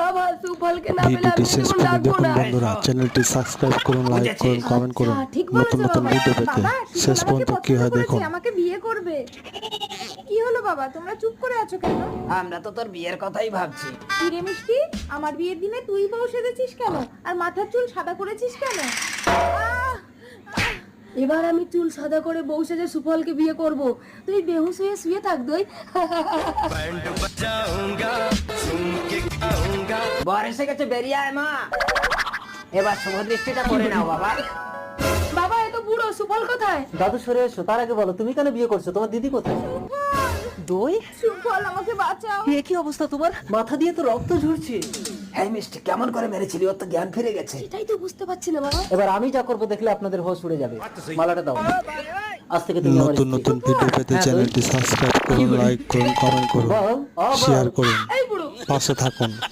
বাবা সুফলকে না পেলে ভিডিওটি আমি শেষ জীবন পর্যন্ত রাখবো দেখুন না। বন্ধুরা, চ্যানেলটি সাবস্ক্রাইব করুন, লাইক করুন, কমেন্ট করুন ঠিক বলেছো নতুন নতুন বাবা। ভিডিও পেতে। বাবা, শেষ সুফল পর্যন্ত আমাকে কি হয় পছন্দ করেছে, দেখুন। আমাকে বিয়ে করবে। কি হলো বাবা, তোমরা চুপ করে আছো কেন? আমরা তো তোর বিয়ের কথাই ভাবছি। কি রে মিষ্টি, আমার বিয়ের দিনে তুই বউ সেজেছিস কেন আর মাথার চুল সাদা করেছিস কেন? এবার আমি চুল সাদা করে বউ সেজে সুফলকে বিয়ে করব। তুই বেহুশ হয়ে শুয়ে থাক দই। বর এসে গেছে, বেরিয়ে আয় মা। এবার শুভ দৃষ্টিটা করে নাও বাবা। বাবা এত বুড়ো, সুফল কোথায়? দাদু সরে এসো, তার আগে বলো তুমি কেন বিয়ে করছো, তোমার দিদি কোথায়? দই? সুফল আমাকে বাঁচাও। এ কি অবস্থা তোমার? মাথা দিয়ে তো রক্ত ঝরছে। হ্যাঁ মিষ্টি, কেমন করে মেরেছিলি? ওর তো জ্ঞান ফিরে গেছে। এটাই তো বুঝতে পারছি না বাবা। এবার আমি যা করবো দেখলে আপনাদের হোশ উড়ে যাবে। মালাটা দাও। আজ থেকে তুমি আমার নতুন স্ত্রী। নতুন ভিডিও পেতে হ্যাঁ, চ্যানেলটি সাবস্ক্রাইব করুন, লাইক করুন, কমেন্ট করুন, বল, শেয়ার করুন, এই বুড়ো পাশে থাকুন।